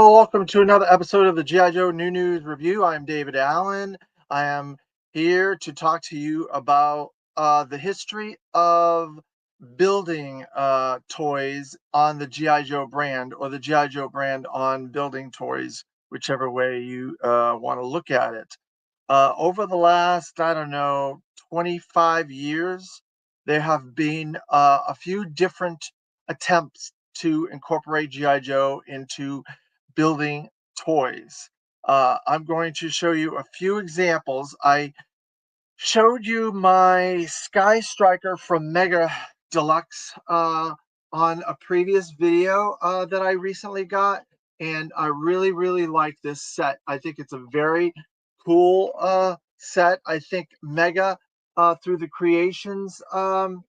Hello, welcome to another episode of the G.I. Joe New News Review. I'm David Allen. I am here to talk to you about the history of building toys on the G.I. Joe brand, or the G.I. Joe brand on building toys, whichever way you want to look at it. Over the last, I don't know, 25 years, there have been a few different attempts to incorporate G.I. Joe into building toys. I'm going to show you a few examples. I showed you my Sky Striker from Mega Deluxe on a previous video that I recently got, and I really like this set. I think it's a very cool set. I think Mega through the creations um,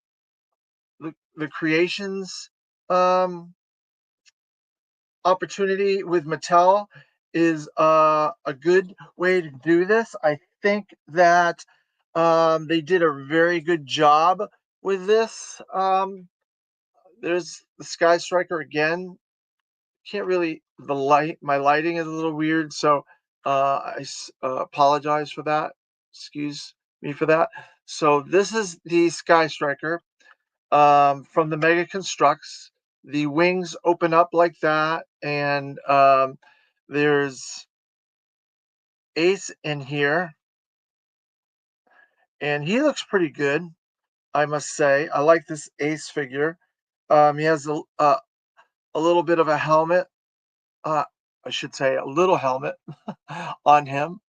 opportunity with Mattel is a good way to do this. I think that they did a very good job with this. There's the Sky Striker again. Can't really, my lighting is a little weird, so I apologize for that. Excuse me for that. So this is the Sky Striker from the Mega Constructs. The wings open up like that, and there's Ace in here, and he looks pretty good, I must say. I like this Ace figure. He has a little bit of a helmet. Uh, I should say a little helmet on him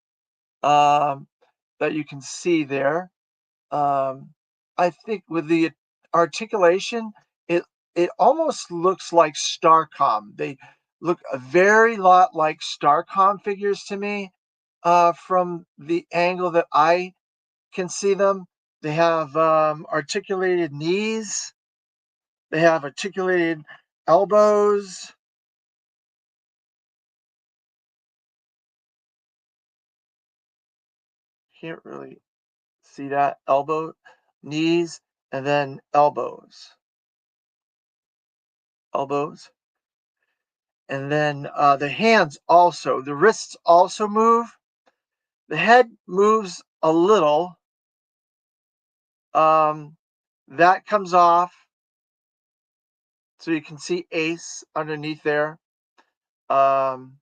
that you can see there. Um, I think with the articulation, it it almost looks like Starcom. They look a very lot like Starcom figures to me from the angle that I can see them. They have articulated knees. They have articulated elbows. Can't really see that. Knees, and then elbows. Elbows. And then the hands also, the wrists also move. The head moves a little. Um, that comes off, so you can see Ace underneath there. Um,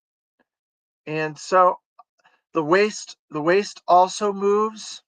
and so the waist also moves,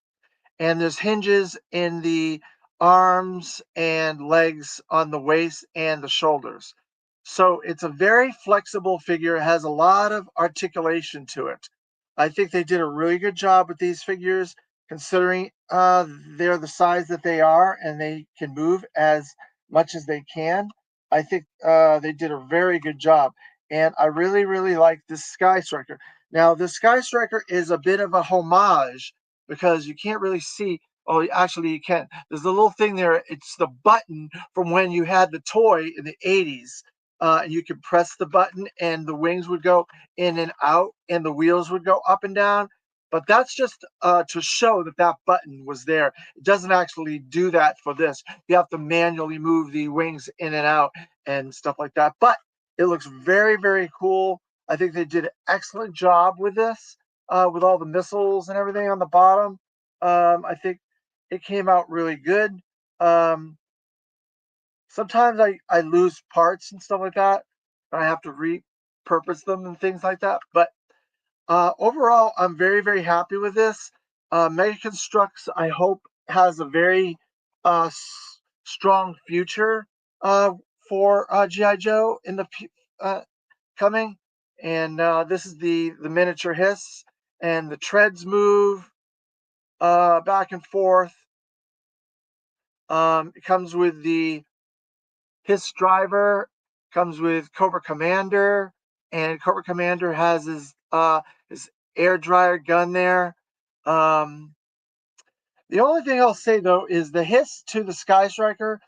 and there's hinges in the arms and legs on the waist and the shoulders. So it's a very flexible figure. It has a lot of articulation to it. I think they did a really good job with these figures, considering they're the size that they are and they can move as much as they can. I think they did a very good job, and I really like this Sky Striker. Now, the Sky Striker is a bit of a homage because you can't really see. Oh, actually, you can. There's a little thing there. It's the button from when you had the toy in the 80s. And you could press the button, and the wings would go in and out, and the wheels would go up and down. But that's just to show that that button was there. It doesn't actually do that for this. You have to manually move the wings in and out and stuff like that. But it looks very cool. I think they did an excellent job with this, with all the missiles and everything on the bottom. I think it came out really good. Um, Sometimes I lose parts and stuff like that, and I have to repurpose them and things like that. But overall, I'm very happy with this. Mega Constructs, I hope, has a very strong future uh, for GI Joe in the coming. And this is the miniature Hiss, and the treads move back and forth. It comes with the Hiss driver, comes with Cobra Commander, and Cobra Commander has his air dryer gun there. Um, the only thing I'll say though is the Hiss to the Sky Striker.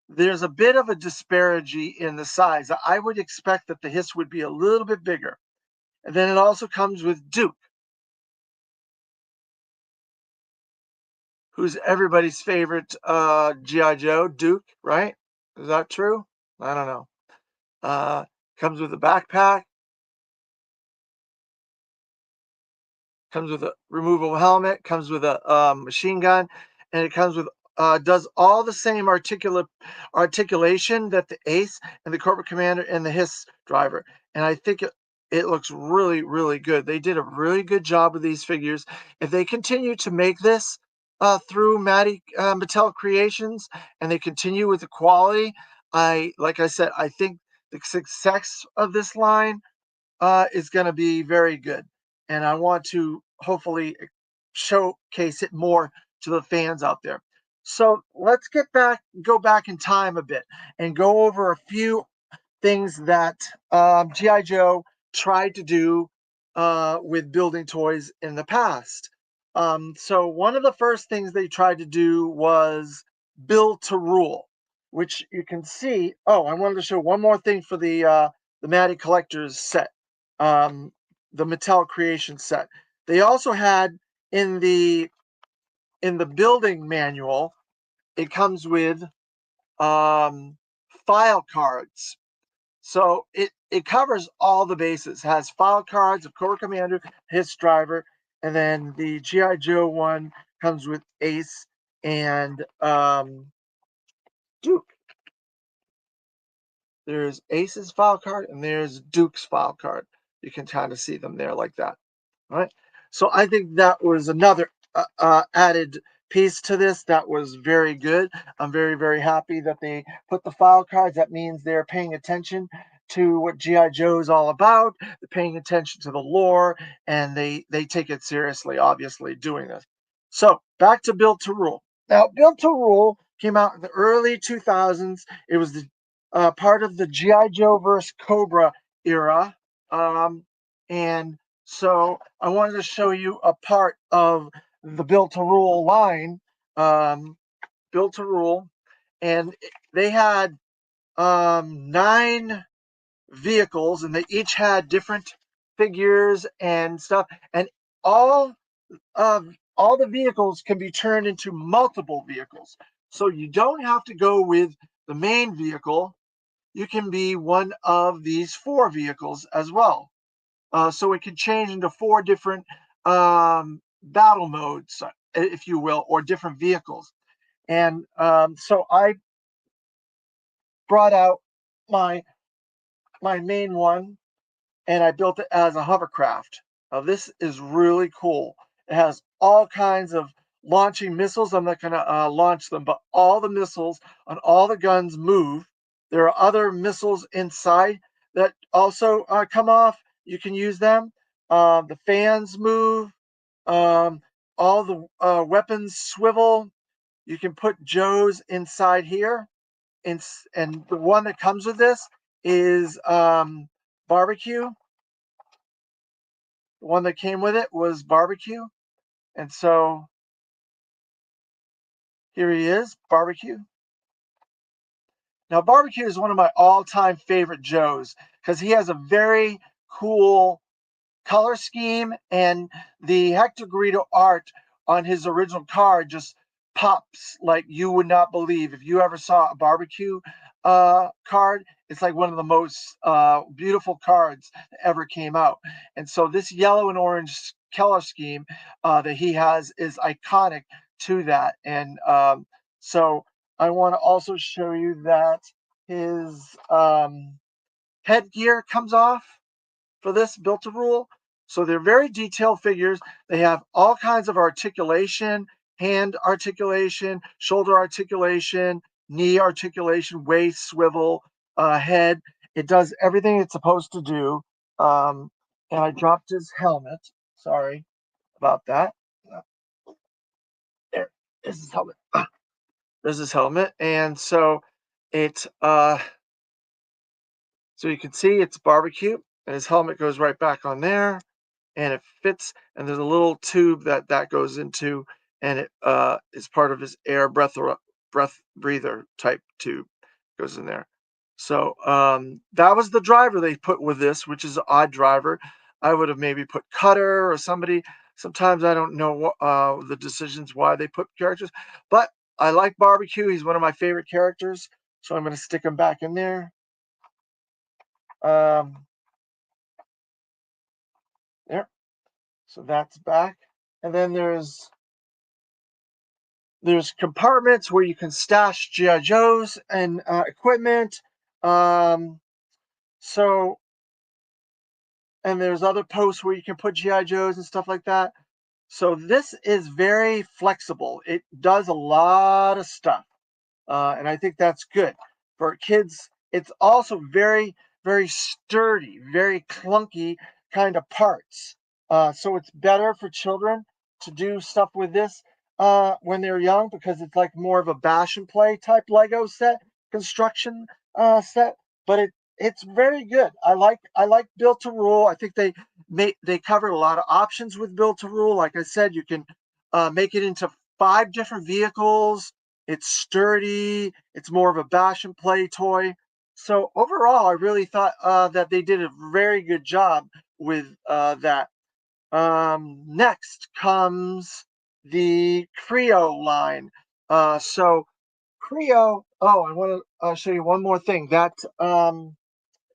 There's a bit of a disparity in the size. I would expect that the Hiss would be a little bit bigger. And then it also comes with Duke, who's everybody's favorite GI Joe. Duke, right? Is that true? I don't know. Uh, Comes with a backpack. comes with a removable helmet, comes with a machine gun, and it comes with does all the same articulation that the Ace and the Cobra Commander and the Hiss driver. And I think it looks really, really good. They did a really good job with these figures. If they continue to make this through Mattel Creations, and they continue with the quality, like I said, I think the success of this line is going to be very good. And I want to hopefully showcase it more to the fans out there. So let's go back in time a bit and go over a few things that G.I. Joe tried to do with building toys in the past. So one of the first things they tried to do was build to rule, which you can see. Oh, I wanted to show one more thing for the Matty Collectors set, um, the Mattel Creation set. They also had in the building manual, it comes with file cards. So it covers all the bases. It has file cards of Cobra Commander, Hiss driver, and then the GI Joe one comes with Ace and Duke. There's Ace's file card and there's Duke's file card. You can kind of see them there like that. All right. So I think that was another added piece to this that was very good. I'm very, very happy that they put the file cards. That means they're paying attention to what G.I. Joe is all about. They're paying attention to the lore, and they take it seriously, obviously, doing this. So back to Built to Rule. Now, Built to Rule came out in the early 2000s. It was the part of the G.I. Joe versus Cobra era. And so I wanted to show you a part of the Built to Rule line, um, Built to Rule, and they had 9 vehicles, and they each had different figures and stuff, and all all the vehicles can be turned into multiple vehicles. So you don't have to go with the main vehicle. You can be one of these 4 vehicles as well. So it can change into 4 different battle modes, if you will, or different vehicles. And so I brought out my main one, and I built it as a hovercraft. Now this is really cool. It has all kinds of launching missiles. I'm not going to launch them, but all the missiles on all the guns move. There are other missiles inside that also come off. You can use them. The fans move. Um, all the weapons swivel. You can put Joe's inside here. And the one that comes with this is barbecue. The one that came with it was barbecue. And so here he is, barbecue. Now, barbecue is one of my all-time favorite Joes because he has a very cool color scheme, and the Hector Garrido art on his original card just pops like you would not believe. If you ever saw a barbecue card, it's like one of the most beautiful cards that ever came out. And so this yellow and orange color scheme that he has is iconic to that. And so I want to also show you that his headgear comes off for this Built to Rule. So they're very detailed figures. They have all kinds of articulation, hand articulation, shoulder articulation, knee articulation, waist swivel, head. It does everything it's supposed to do. And I dropped his helmet. Sorry about that. There's his helmet. There's his helmet. And so it so you can see it's barbecue, and his helmet goes right back on there, and it fits. And there's a little tube that goes into, and it is part of his air breath breather type tube goes in there. So that was the driver they put with this, which is an odd driver. I would have maybe put Cutter or somebody. Sometimes I don't know the decisions why they put characters, but I like barbecue. He's one of my favorite characters, so I'm going to stick him back in there. There. So that's back. And then there's compartments where you can stash GI Joes and equipment. Um, so and there's other posts where you can put GI Joes and stuff like that. So this is very flexible. It does a lot of stuff. And I think that's good for kids. It's also very, very sturdy, very clunky kind of parts. So it's better for children to do stuff with this when they're young because it's like more of a bash and play type Lego set construction set. But it's very good. I like Built to Rule. I think they covered a lot of options with Built to Rule. Like I said, you can make it into 5 different vehicles. It's sturdy. It's more of a bash and play toy. So overall, I really thought that they did a very good job with that. Next comes the Creo line. So Creo. Oh, I want to show you one more thing. That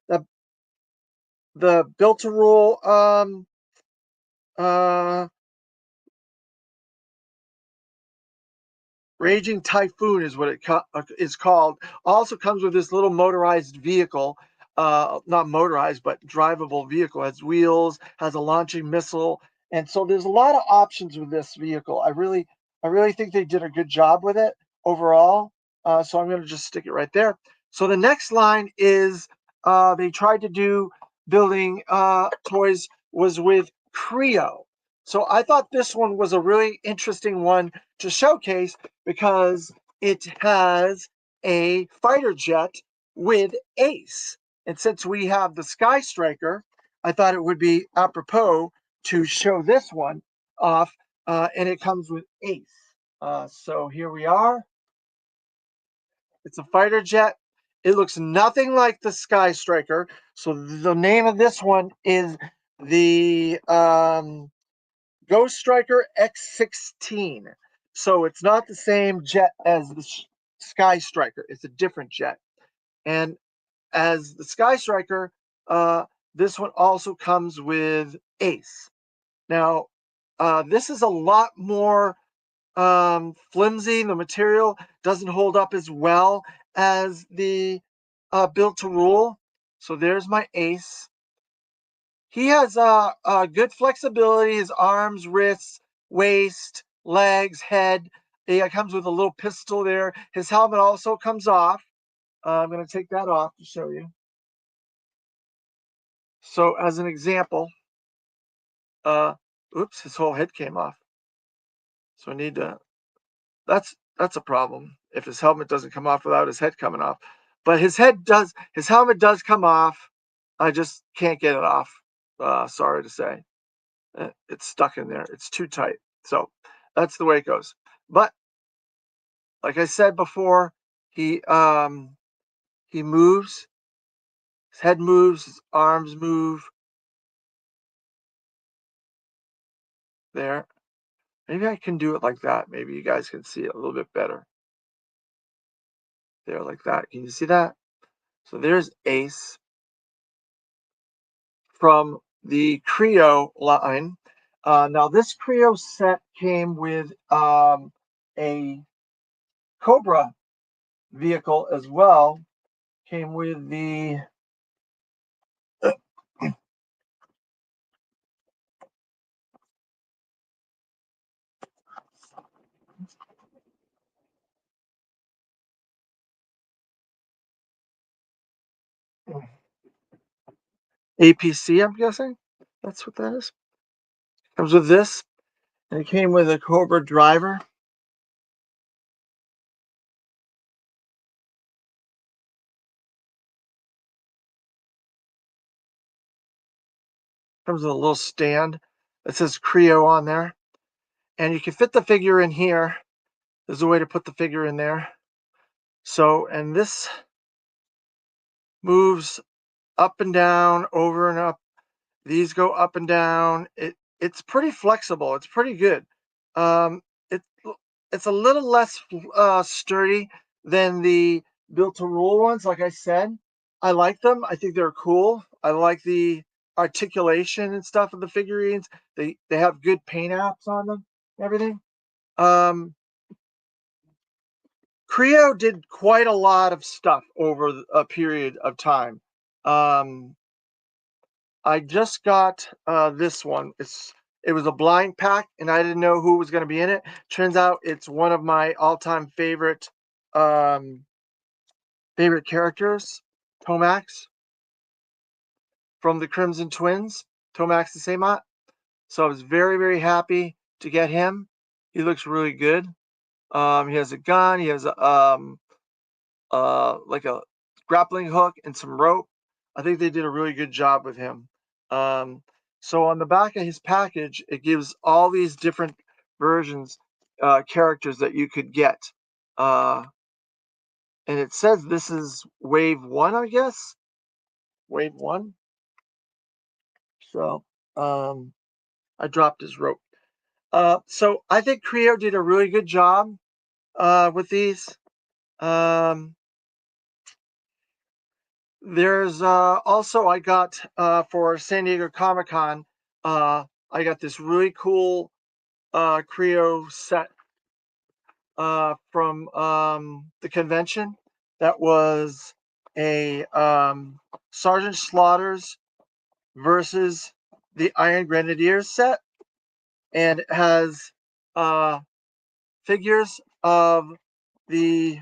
the the Built to Rule uh, Raging Typhoon is what it is called. Also comes with this little motorized vehicle, not motorized, but drivable vehicle. It has wheels, has a launching missile, and so there's a lot of options with this vehicle. I really think they did a good job with it overall. So I'm going to just stick it right there. So the next line is they tried to do building toys was with Creo. So I thought this one was a really interesting one to showcase because it has a fighter jet with Ace. And since we have the Sky Striker, I thought it would be apropos to show this one off. And it comes with Ace. So here we are. It's a fighter jet. It looks nothing like the Sky Striker. So the name of this one is the Ghost Striker X-16. So it's not the same jet as the Sky Striker. It's a different jet. And as the Sky Striker, this one also comes with Ace. Now, this is a lot more flimsy. The material doesn't hold up as well as the Built to Rule. So there's my Ace. He has good flexibility. His arms, wrists, waist, legs, head. He comes with a little pistol there. His helmet also comes off. I'm going to take that off to show you. So as an example, uh, oops, his whole head came off. So I need to. That's a problem if his helmet doesn't come off without his head coming off. But his head does. His helmet does come off. I just can't get it off. Sorry to say. It's stuck in there. It's too tight. So that's the way it goes. But like I said before, he moves. His head moves. His arms move. There. Maybe I can do it like that. Maybe you guys can see it a little bit better. There, like that. Can you see that? So there's Ace from the Creo line. Now this Creo set came with a Cobra vehicle as well. Came with the APC, I'm guessing. That's what that is. Comes with this. And it came with a Cobra driver. Comes with a little stand that says Creo on there. And you can fit the figure in here. There's a way to put the figure in there. So, and this moves up and down, over and up. These go up and down. It's pretty flexible. It's pretty good. Um, it it's a little less sturdy than the Built to Rule ones. Like I said, I like them. I think they're cool. I like the articulation and stuff of the figurines. They have good paint apps on them, everything. Um, Creo did quite a lot of stuff over a period of time. Um, I just got this one. It was a blind pack, and I didn't know who was going to be in it. Turns out it's one of my all-time um, favorite characters, Tomax from the Crimson Twins, Tomax the Samat. So I was very, very happy to get him. He looks really good. He has a gun. He has like a grappling hook and some rope. I think they did a really good job with him. Um, so on the back of his package, it gives all these different versions, characters that you could get. Uh, and it says this is wave one, I guess. Wave one. So I dropped his rope. So I think Creo did a really good job with these. Um, there's also I got for San Diego Comic Con, I got this really cool Creo set from the convention that was a Sergeant Slaughter's versus the Iron Grenadiers set, and it has uh, figures of the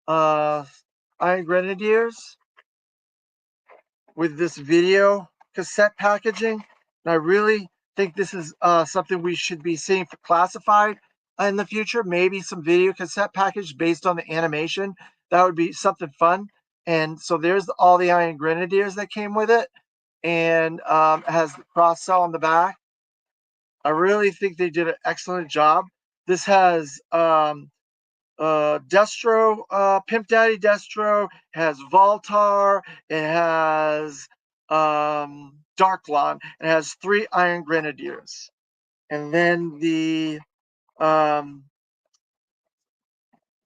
uh, Iron Grenadiers with this video cassette packaging. And I really think this is something we should be seeing for classified in the future. Maybe some video cassette package based on the animation. That would be something fun. And so there's all the Iron Grenadiers that came with it, and it has the cross cell on the back. I really think they did an excellent job. This has Destro, Pimp Daddy Destro, has Voltar, it has Darklon, it has 3 Iron Grenadiers. And then um,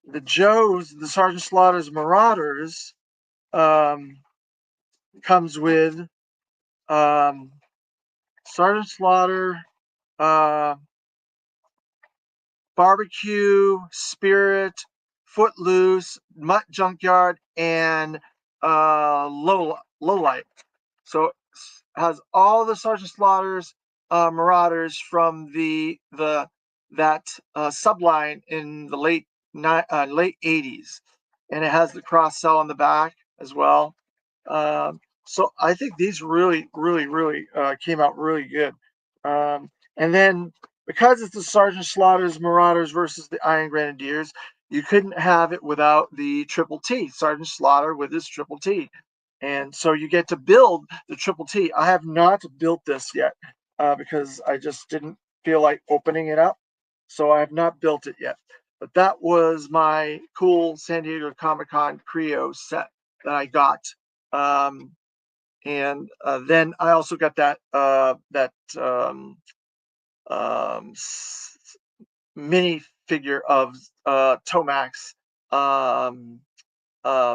the Sergeant Slaughter's Marauders comes with um, Sergeant Slaughter, uh, Barbecue, Spirit, Footloose, Mutt Junkyard, and Lowlight. So it has all the Sergeant Slaughter's Marauders from that subline in the late 80s, and it has the cross cell on the back as well. So I think these really came out really good. And then because it's the Sergeant Slaughter's Marauders versus the Iron Grenadiers, you couldn't have it without the Triple T, Sergeant Slaughter with his Triple T. And so you get to build the Triple T. I have not built this yet because I just didn't feel like opening it up. So I have not built it yet. But that was my cool San Diego Comic Con Creo set that I got. And then I also got that um, mini figure of Tomax um,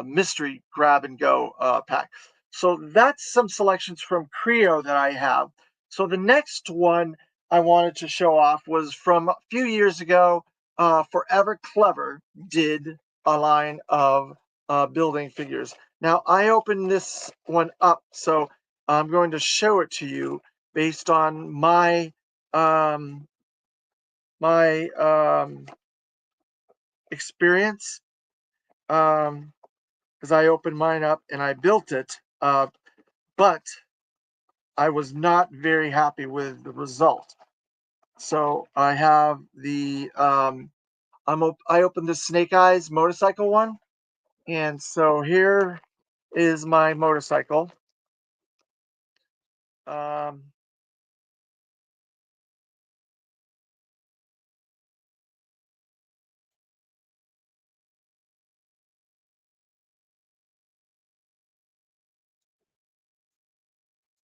mystery grab and go pack. So that's some selections from Creo that I have. So the next one I wanted to show off was from a few years ago. Forever Clever did a line of building figures. Now I opened this one up, so I'm going to show it to you based on um, my experience. Because I opened mine up and I built it, but I was not very happy with the result. So I have I opened the Snake Eyes motorcycle one, and so here is my motorcycle. Um,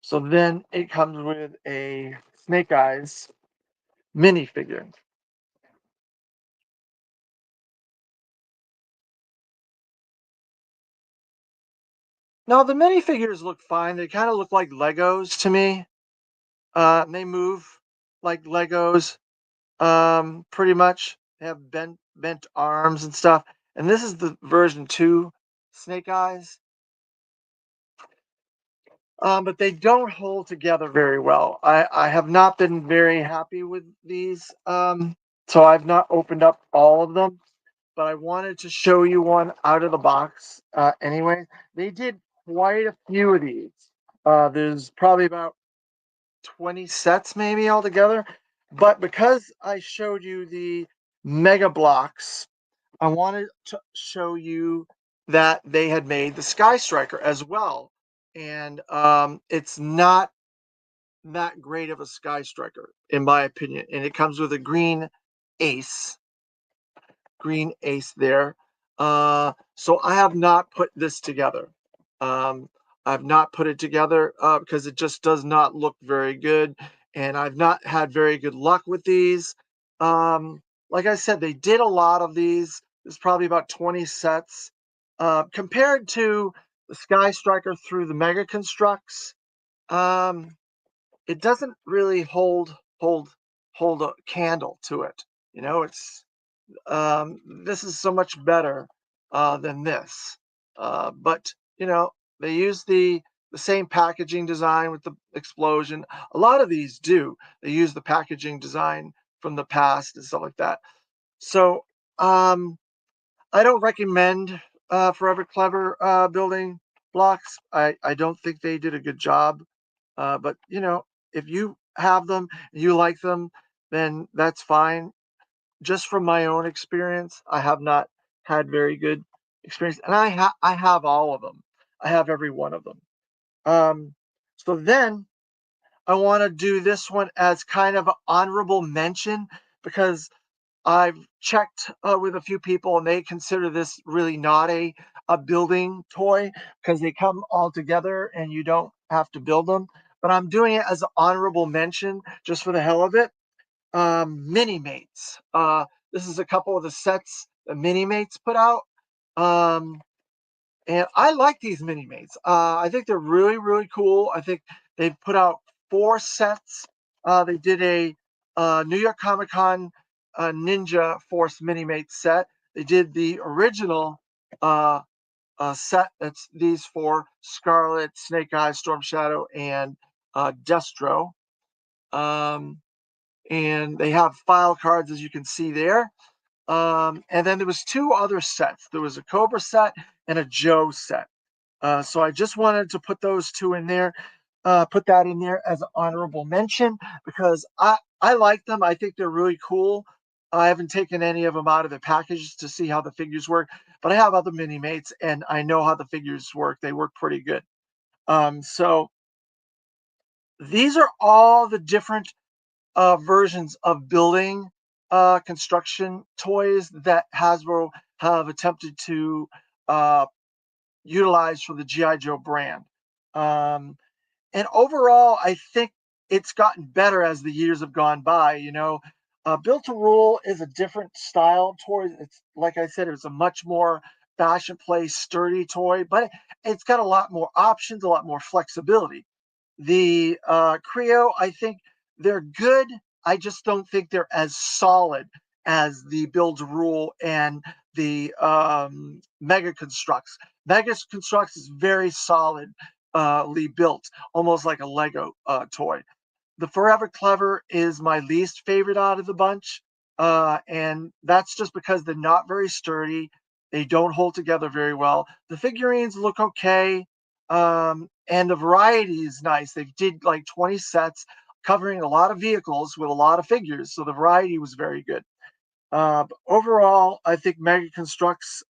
so then it comes with a Snake Eyes minifigure. Now the minifigures look fine. They kind of look like Legos to me. And they move like Legos, pretty much. They have bent arms and stuff. And this is the version 2 Snake Eyes. But they don't hold together very well. I have not been very happy with these. So I've not opened up all of them, but I wanted to show you one out of the box. Anyway, they did quite a few of these. There's probably about 20 sets maybe altogether. But because I showed you the Mega Blocks, I wanted to show you that they had made the Sky Striker as well. And it's not that great of a Sky Striker, in my opinion. And it comes with a ace, green ace there. So I have not put this together. Um, I've not put it together because it just does not look very good. And I've not had very good luck with these. Like I said, they did a lot of these. There's probably about 20 sets. Compared to the Sky Striker through the Mega Constructs, um, it doesn't really hold a candle to it. You know, this is so much better than this. But you know, they use the same packaging design with the explosion. A lot of these do. They use the packaging design from the past and stuff like that. So um, I don't recommend Forever Clever building blocks. I don't think they did a good job. But you know, if you have them, you like them, then that's fine. Just from my own experience, I have not had very good experience, and I have all of them. I have every one of them. So then I want to do this one as kind of an honorable mention because I've checked with a few people, and they consider this really not a building toy because they come all together and you don't have to build them. But I'm doing it as an honorable mention just for the hell of it. Mini Mates. This is a couple of the sets that Mini Mates put out. Um, and I like these Mini Mates. I think they're really, really cool. I think they've put out 4 sets. They did a New York Comic Con Ninja Force Mini Mate set. They did the original set. That's these 4: Scarlet, Snake Eyes, Storm Shadow, and Destro. Um, and they have file cards, as you can see there. And then there was 2 other sets. There was a Cobra set and a Joe set. So I just wanted to put those 2 in there, put that in there as an honorable mention because I like them. I think they're really cool. I haven't taken any of them out of the package to see how the figures work, but I have other mini mates and I know how the figures work. They work pretty good. So these are all the different versions of building construction toys that Hasbro have attempted to uh, utilize for the GI Joe brand. Um, and overall, I think it's gotten better as the years have gone by. You know, Built to Rule is a different style toy. It's like I said, it's a much more fashion play sturdy toy, but it's got a lot more options, a lot more flexibility. The Creo, I think they're good. I just don't think they're as solid as the Build to Rule and the Mega Constructs. Mega Constructs is very solidly built, almost like a Lego toy. The Forever Clever is my least favorite out of the bunch. And that's just because they're not very sturdy. They don't hold together very well. The figurines look okay. And the variety is nice. They did like 20 sets covering a lot of vehicles with a lot of figures. So the variety was very good. But overall, I think Mega Constructs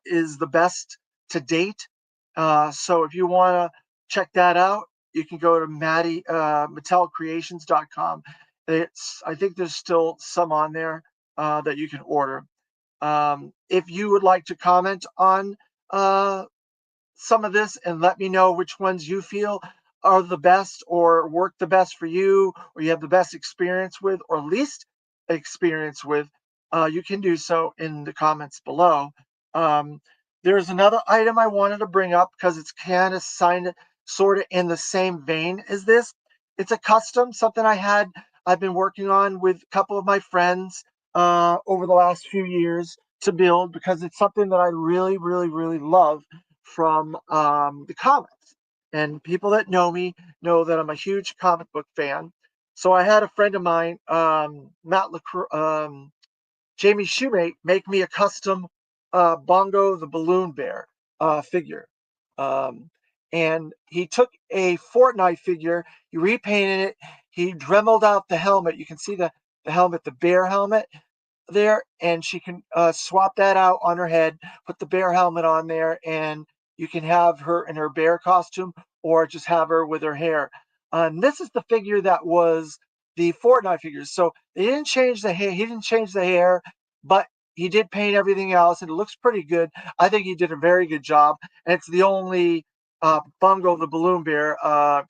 is the best to date. So if you want to check that out, you can go to MattelCreations.com. I think there's still some on there that you can order. If you would like to comment on some of this and let me know which ones you feel are the best or work the best for you or you have the best experience with or least experience with, you can do so in the comments below. Um, There's another item I wanted to bring up because it's kind of sort of in the same vein as this. It's a custom, something I've been working on with a couple of my friends over the last few years to build because it's something that I really, really, really love from the comics. And people that know me know that I'm a huge comic book fan. So I had a friend of mine, Matt LaCroix, Jamie Shoemate, make me a custom Bongo the Balloon Bear figure. Um, and he took a Fortnite figure, he repainted it, he dremeled out the helmet. You can see the helmet, the bear helmet there, and she can swap that out on her head, put the bear helmet on there, and you can have her in her bear costume or just have her with her hair. And this is the figure that was the Fortnite figures. So they didn't change the hair. He didn't change the hair, but he did paint everything else, and it looks pretty good. I think he did a very good job. And it's the only Bungo the Balloon Bear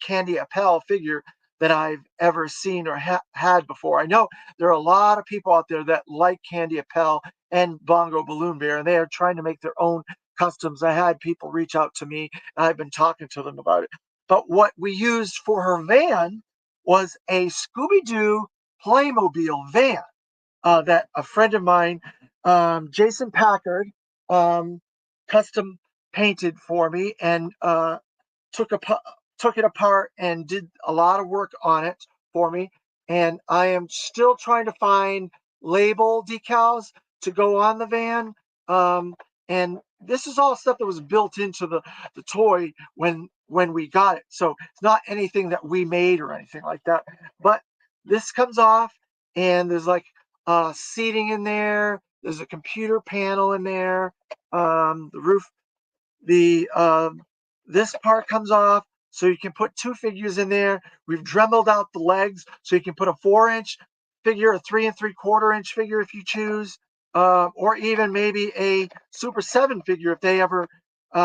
Candy Appel figure that I've ever seen or had before. I know there are a lot of people out there that like Candy Appel and Bongo Balloon Bear, and they are trying to make their own customs. I had people reach out to me, and I've been talking to them about it. But what we used for her van was a Scooby Doo Playmobil van that a friend of mine, Jason Packard, um, custom painted for me and took a took it apart and did a lot of work on it for me. And I am still trying to find label decals to go on the van. Um, and this is all stuff that was built into the toy when we got it. So it's not anything that we made or anything like that. But this comes off, and there's like seating in there. There's a computer panel in there. The roof the this part comes off, so you can put two figures in there. We've dremeled out the legs, so you can put a 4-inch figure, a 3 3/4 inch figure if you choose, or even maybe a Super 7 figure if they ever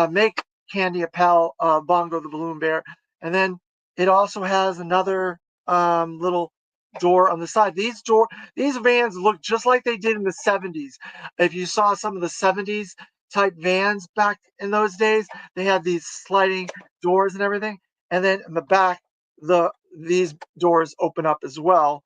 make Candy Appel Bongo the Balloon Bear. And then it also has another little door on the side. These vans look just like they did in the 70s. If you saw some of the 70s type vans back in those days, they had these sliding doors and everything. And then in the back, these doors open up as well,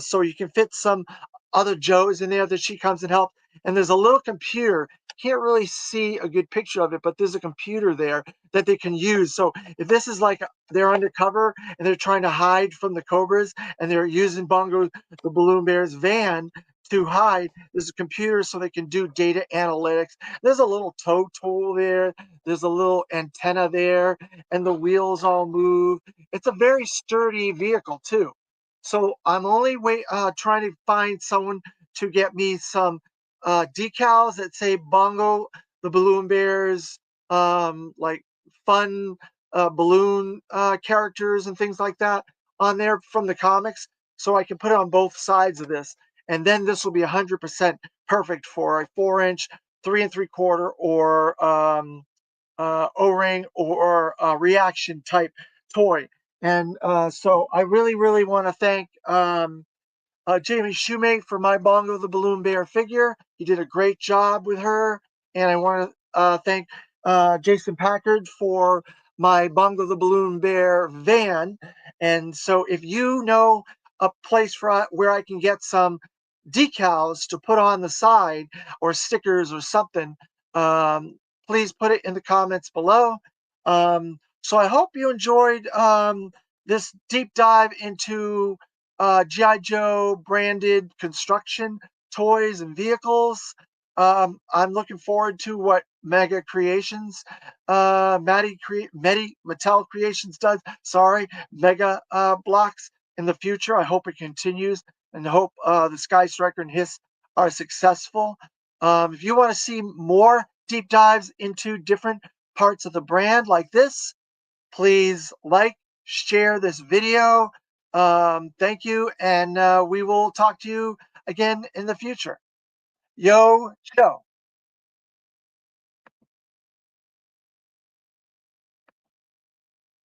so you can fit some other Joes in there that she comes and helps. And there's a little computer. Can't really see a good picture of it, but there's a computer there that they can use. So if this is like they're undercover and they're trying to hide from the Cobras and they're using Bongo the Balloon Bear's van to hide, there's a computer so they can do data analytics. There's a little tow tool there. There's a little antenna there, and the wheels all move. It's a very sturdy vehicle too. So I'm only trying to find someone to get me some decals that say Bongo the Balloon Bears, like fun balloon characters and things like that on there from the comics, so I can put it on both sides of this. And then this will be 100% perfect for a 4-inch, 3 3/4, or O-ring or reaction type toy. And so I really, really want to thank Jamie Shoemate for my Bongo the Balloon Bear figure. He did a great job with her. And I want to thank Jason Packard for my Bongo the Balloon Bear van. And so if you know a place where I can get some decals to put on the side or stickers or something, please put it in the comments below. So I hope you enjoyed this deep dive into G.I. Joe branded construction toys and vehicles. I'm looking forward to what Mega Creations, Medi Mattel Creations does. Sorry, Mega Blocks in the future. I hope it continues, and hope the Sky Striker and Hiss are successful. If you want to see more deep dives into different parts of the brand like this, please like, share this video. Thank you, and we will talk to you again in the future. Yo, Joe.